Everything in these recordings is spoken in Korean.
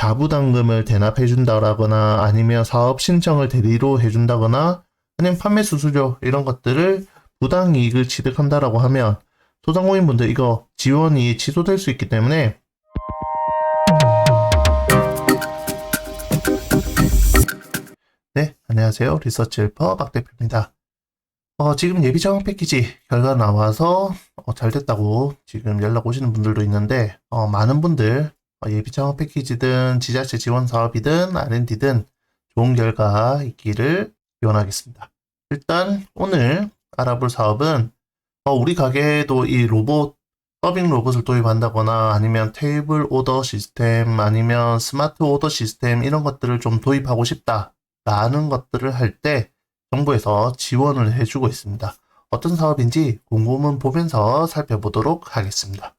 자부담금을 대납해 준다거나 아니면 사업 신청을 대리로 해준다거나 아니면 판매 수수료 이런 것들을 부당이익을 취득한다라고 하면 소상공인분들 이거 지원이 취소될 수 있기 때문에 네, 안녕하세요. 리서치 헬퍼 박 대표입니다. 지금 예비 장학 패키지 결과 나와서 잘 됐다고 지금 연락 오시는 분들도 있는데 많은 분들 예비 장학 패키지든 지자체 지원 사업이든 R&D든 좋은 결과 있기를 기원하겠습니다. 일단 오늘 알아볼 사업은 우리 가게에도 이 로봇 서빙 로봇을 도입한다거나 아니면 테이블 오더 시스템 아니면 스마트 오더 시스템 이런 것들을 좀 도입하고 싶다 라는 것들을 할 때 정부에서 지원을 해주고 있습니다. 어떤 사업인지 공고문 보면서 살펴보도록 하겠습니다.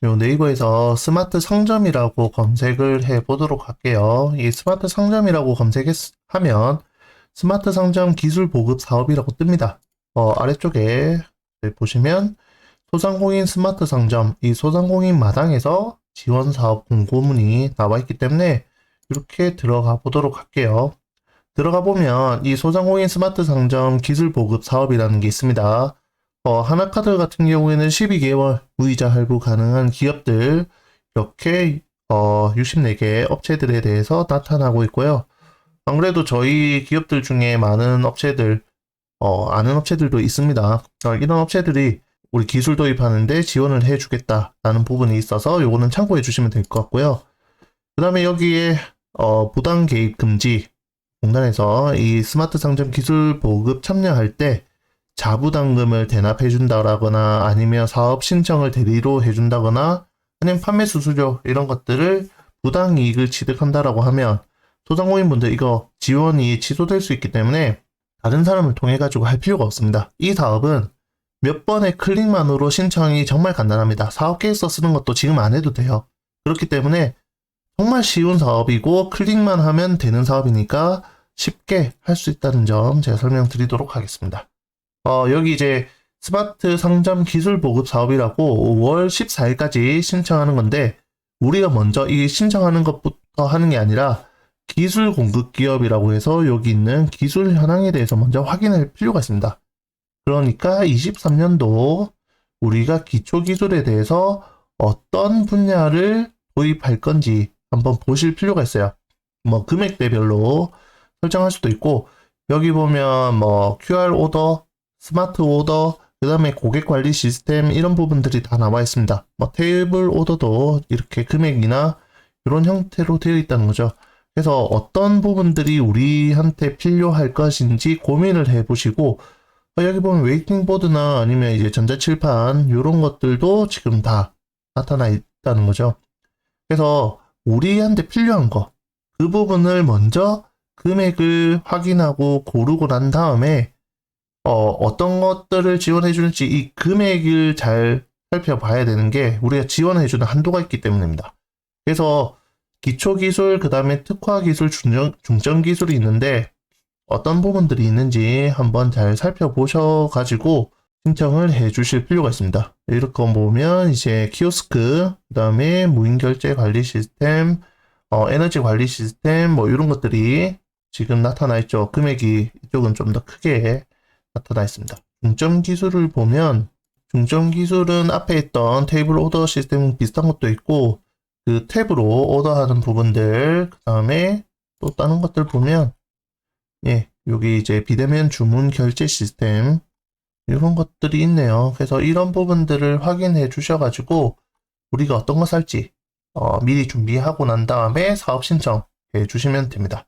네이버에서 스마트 상점이라고 검색을 해보도록 할게요. 이 스마트 상점이라고 검색하면 스마트 상점 기술 보급 사업이라고 뜹니다. 아래쪽에 보시면 소상공인 스마트 상점, 이 소상공인 마당에서 지원 사업 공고문이 나와 있기 때문에 이렇게 들어가 보도록 할게요. 들어가 보면 이 소상공인 스마트 상점 기술 보급 사업이라는 게 있습니다. 하나카드 같은 경우에는 12개월 무이자 할부 가능한 기업들 이렇게 64개 업체들에 대해서 나타나고 있고요. 안 그래도 저희 기업들 중에 많은 업체들 아는 업체들도 있습니다. 이런 업체들이 우리 기술 도입하는데 지원을 해주겠다라는 부분이 있어서 요거는 참고해 주시면 될 것 같고요. 그 다음에 여기에 부당 개입 금지 공단에서 이 스마트 상점 기술 보급 참여할 때 자부담금을 대납해 준다거나 아니면 사업 신청을 대리로 해준다거나 아니면 판매 수수료 이런 것들을 부당이익을 취득한다라고 하면 소상공인분들 이거 지원이 취소될 수 있기 때문에 다른 사람을 통해 가지고 할 필요가 없습니다. 이 사업은 몇 번의 클릭만으로 신청이 정말 간단합니다. 사업계획서 쓰는 것도 지금 안 해도 돼요. 그렇기 때문에 정말 쉬운 사업이고 클릭만 하면 되는 사업이니까 쉽게 할 수 있다는 점 제가 설명드리도록 하겠습니다. 여기 이제 스마트 상점 기술 보급 사업이라고 5월 14일까지 신청하는 건데 우리가 먼저 이 신청하는 것부터 하는 게 아니라 기술 공급 기업이라고 해서 여기 있는 기술 현황에 대해서 먼저 확인할 필요가 있습니다. 그러니까 23년도 우리가 기초 기술에 대해서 어떤 분야를 도입할 건지 한번 보실 필요가 있어요. 금액대별로 설정할 수도 있고 여기 보면 QR 오더, 스마트 오더, 그 다음에 고객 관리 시스템 이런 부분들이 다 나와 있습니다. 테이블 오더도 이렇게 금액이나 이런 형태로 되어 있다는 거죠. 그래서 어떤 부분들이 우리한테 필요할 것인지 고민을 해보시고 여기 보면 웨이팅 보드나 아니면 이제 전자칠판 이런 것들도 지금 다 나타나 있다는 거죠. 그래서 우리한테 필요한 거, 그 부분을 먼저 금액을 확인하고 고르고 난 다음에 어떤 것들을 지원해 주는지 이 금액을 잘 살펴봐야 되는 게 우리가 지원해 주는 한도가 있기 때문입니다. 그래서 기초기술, 그 다음에 특화기술, 중점기술이 있는데 어떤 부분들이 있는지 한번 잘 살펴보셔가지고 신청을 해 주실 필요가 있습니다. 이렇게 보면 이제 키오스크, 그 다음에 무인결제 관리 시스템, 에너지 관리 시스템 이런 것들이 지금 나타나 있죠. 금액이 이쪽은 좀 더 크게 나타나 있습니다. 중점기술을 보면 중점기술은 앞에 있던 테이블 오더 시스템 비슷한 것도 있고 그 탭으로 오더하는 부분들, 그 다음에 또 다른 것들 보면 여기 이제 비대면 주문 결제 시스템 이런 것들이 있네요. 그래서 이런 부분들을 확인해 주셔가지고 우리가 어떤 거 살지 미리 준비하고 난 다음에 사업 신청해 주시면 됩니다.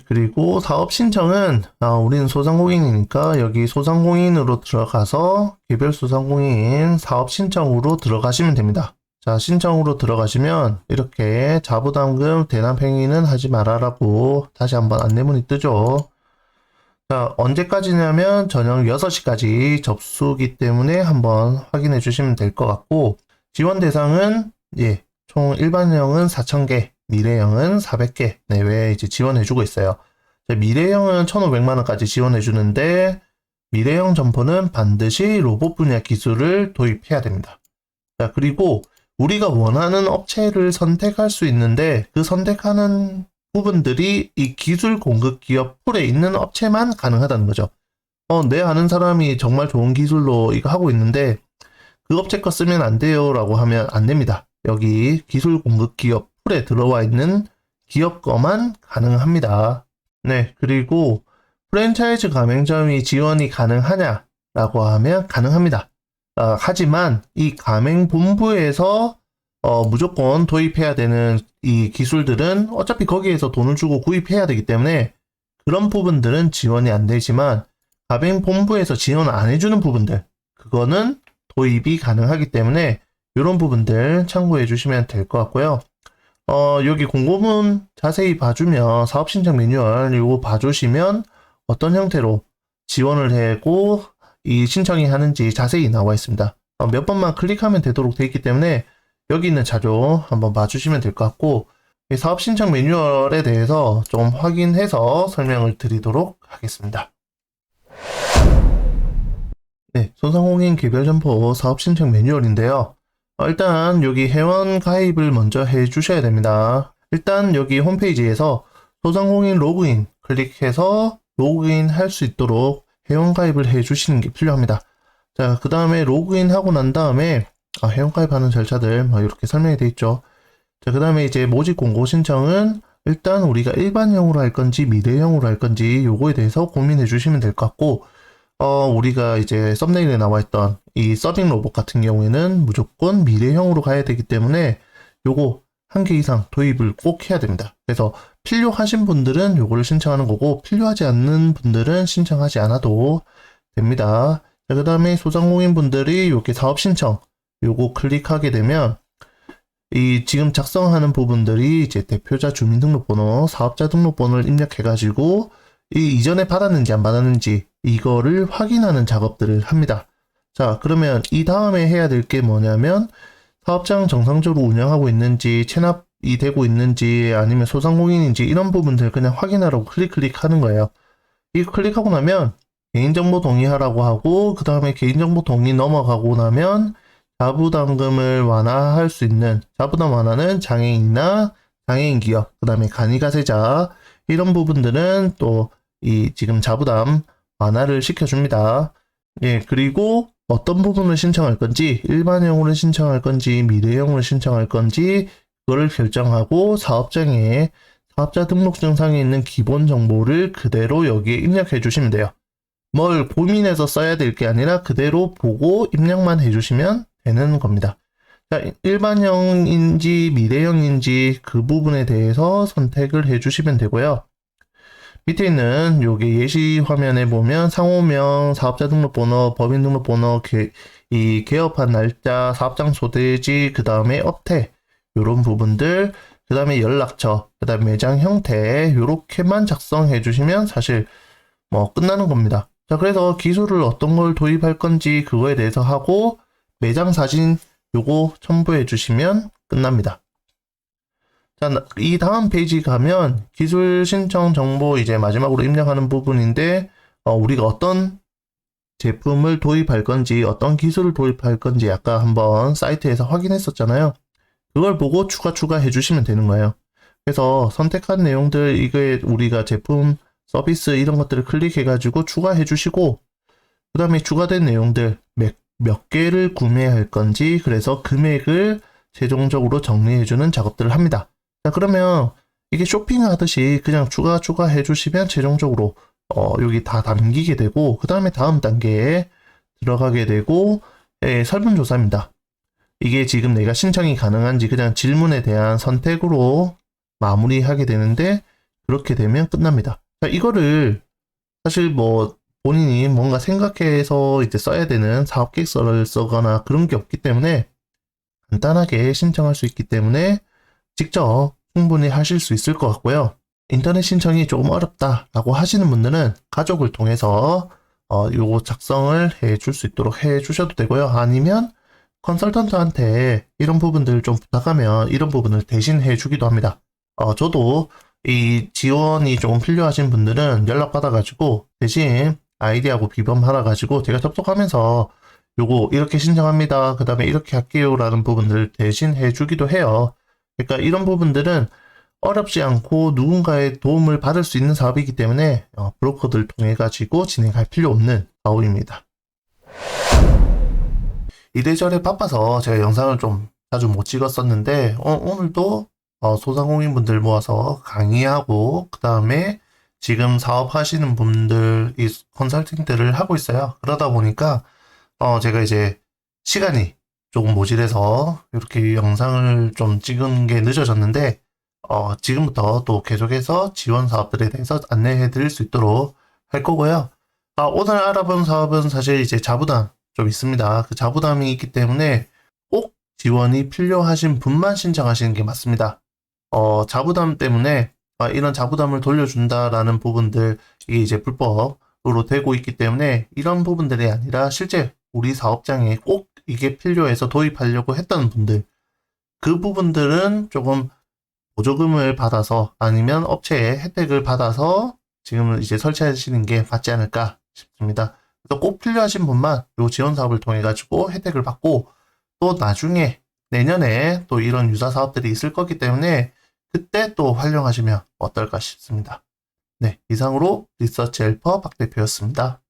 그리고 사업 신청은 우리는 소상공인이니까 여기 소상공인으로 들어가서 개별 소상공인 사업 신청으로 들어가시면 됩니다. 자, 신청으로 들어가시면 이렇게 자부담금 대납 행위는 하지 말아라고 다시 한번 안내문이 뜨죠. 자, 언제까지냐면 저녁 6시까지 접수기 때문에 한번 확인해 주시면 될 것 같고 지원 대상은 총 일반형은 4,000개, 미래형은 400개 내외에 이제 지원해 주고 있어요. 자, 미래형은 1,500만 원까지 지원해 주는데 미래형 점포는 반드시 로봇 분야 기술을 도입해야 됩니다. 자, 그리고 우리가 원하는 업체를 선택할 수 있는데 그 선택하는 부분들이 이 기술 공급 기업 풀에 있는 업체만 가능하다는 거죠. 내 아는 사람이 정말 좋은 기술로 이거 하고 있는데 그 업체 거 쓰면 안 돼요 라고 하면 안 됩니다. 여기 기술 공급 기업 풀에 들어와 있는 기업 거만 가능합니다. 네, 그리고 프랜차이즈 가맹점이 지원이 가능하냐라고 하면 가능합니다. 하지만 이 가맹본부에서 무조건 도입해야 되는 이 기술들은 어차피 거기에서 돈을 주고 구입해야 되기 때문에 그런 부분들은 지원이 안 되지만 가맹본부에서 지원 안 해주는 부분들 그거는 도입이 가능하기 때문에 이런 부분들 참고해 주시면 될 것 같고요. 여기 공고문 자세히 봐주면 사업신청 매뉴얼 이거 봐주시면 어떤 형태로 지원을 하고 이 신청이 하는지 자세히 나와 있습니다. 몇 번만 클릭하면 되도록 되어 있기 때문에 여기 있는 자료 한번 봐주시면 될 것 같고 이 사업신청 매뉴얼에 대해서 좀 확인해서 설명을 드리도록 하겠습니다. 네, 손상공인 개별점포 사업신청 매뉴얼인데요. 일단 여기 회원 가입을 먼저 해주셔야 됩니다. 일단 여기 홈페이지에서 소상공인 로그인 클릭해서 로그인 할 수 있도록 회원 가입을 해주시는 게 필요합니다. 자, 그 다음에 로그인 하고 난 다음에 회원 가입하는 절차들 이렇게 설명이 되어 있죠. 자, 그 다음에 이제 모집 공고 신청은 일단 우리가 일반형으로 할 건지 미래형으로 할 건지 요거에 대해서 고민해 주시면 될 것 같고 우리가 이제 썸네일에 나와 있던 이 서빙 로봇 같은 경우에는 무조건 미래형으로 가야 되기 때문에 요거 한 개 이상 도입을 꼭 해야 됩니다. 그래서 필요하신 분들은 요거를 신청하는 거고 필요하지 않는 분들은 신청하지 않아도 됩니다. 그 다음에 소상공인 분들이 이렇게 사업 신청 요거 클릭하게 되면 이 지금 작성하는 부분들이 이제 대표자 주민등록번호, 사업자 등록번호를 입력해가지고 이 이전에 받았는지 안 받았는지 이거를 확인하는 작업들을 합니다. 자, 그러면 이 다음에 해야 될 게 뭐냐면 사업장 정상적으로 운영하고 있는지 체납이 되고 있는지 아니면 소상공인인지 이런 부분들 그냥 확인하라고 클릭하는 거예요. 이 클릭하고 나면 개인정보 동의하라고 하고 그 다음에 개인정보 동의 넘어가고 나면 자부담금을 완화할 수 있는 자부담 완화는 장애인이나 장애인 기업 그 다음에 간이가세자 이런 부분들은 또 이 지금 자부담 완화를 시켜줍니다. 예, 그리고 어떤 부분을 신청할 건지 일반형으로 신청할 건지 미래형으로 신청할 건지 그거를 결정하고 사업장에 사업자 등록증상에 있는 기본 정보를 그대로 여기에 입력해 주시면 돼요. 뭘 고민해서 써야 될 게 아니라 그대로 보고 입력만 해주시면 되는 겁니다. 자, 일반형인지 미래형인지 그 부분에 대해서 선택을 해주시면 되고요. 밑에 있는 요게 예시 화면에 보면 상호명, 사업자 등록번호, 법인 등록번호, 이 개업한 날짜, 사업장 소재지, 그 다음에 업태 요런 부분들, 그 다음에 연락처, 그 다음에 매장 형태 요렇게만 작성해 주시면 사실 끝나는 겁니다. 자, 그래서 기술을 어떤 걸 도입할 건지 그거에 대해서 하고 매장 사진 요거 첨부해 주시면 끝납니다. 자, 이 다음 페이지 가면 기술 신청 정보 이제 마지막으로 입력하는 부분인데 우리가 어떤 제품을 도입할 건지 어떤 기술을 도입할 건지 아까 한번 사이트에서 확인했었잖아요. 그걸 보고 추가해 주시면 되는 거예요. 그래서 선택한 내용들 이거에 우리가 제품 서비스 이런 것들을 클릭해 가지고 추가해 주시고 그 다음에 추가된 내용들 몇 개를 구매할 건지 그래서 금액을 최종적으로 정리해 주는 작업들을 합니다. 자, 그러면 이게 쇼핑하듯이 그냥 추가해 주시면 최종적으로 여기 다 담기게 되고 그 다음에 다음 단계에 들어가게 되고 설문조사입니다. 이게 지금 내가 신청이 가능한지 그냥 질문에 대한 선택으로 마무리하게 되는데 그렇게 되면 끝납니다. 자, 이거를 사실 본인이 뭔가 생각해서 이제 써야 되는 사업 계획서를 쓰거나 그런 게 없기 때문에 간단하게 신청할 수 있기 때문에 직접 충분히 하실 수 있을 것 같고요. 인터넷 신청이 조금 어렵다라고 하시는 분들은 가족을 통해서 요거 작성을 해 줄 수 있도록 해 주셔도 되고요. 아니면 컨설턴트한테 이런 부분들 좀 부탁하면 이런 부분을 대신 해 주기도 합니다. 저도 이 지원이 조금 필요하신 분들은 연락 받아가지고 대신 아이디하고 비번 받아가지고 제가 접속하면서 요거 이렇게 신청합니다. 그 다음에 이렇게 할게요. 라는 부분들을 대신 해주기도 해요. 그러니까 이런 부분들은 어렵지 않고 누군가의 도움을 받을 수 있는 사업이기 때문에 브로커들 통해 가지고 진행할 필요 없는 사업입니다. 이래저래 바빠서 제가 영상을 좀 자주 못 찍었었는데 오늘도 소상공인분들 모아서 강의하고 그 다음에 지금 사업하시는 분들 이 컨설팅들을 하고 있어요. 그러다 보니까 제가 이제 시간이 조금 모질해서 이렇게 영상을 좀 찍은 게 늦어졌는데 지금부터 또 계속해서 지원 사업들에 대해서 안내해 드릴 수 있도록 할 거고요. 오늘 알아본 사업은 사실 이제 자부담 좀 있습니다. 그 자부담이 있기 때문에 꼭 지원이 필요하신 분만 신청하시는 게 맞습니다. 자부담 때문에 이런 자부담을 돌려준다라는 부분들, 이게 이제 불법으로 되고 있기 때문에 이런 부분들이 아니라 실제 우리 사업장에 꼭 이게 필요해서 도입하려고 했던 분들, 그 부분들은 조금 보조금을 받아서 아니면 업체의 혜택을 받아서 지금은 이제 설치하시는 게 맞지 않을까 싶습니다. 그래서 꼭 필요하신 분만 이 지원 사업을 통해 가지고 혜택을 받고 또 나중에 내년에 또 이런 유사 사업들이 있을 거기 때문에 그때 또 활용하시면 어떨까 싶습니다. 네, 이상으로 리서치 헬퍼 박 대표였습니다.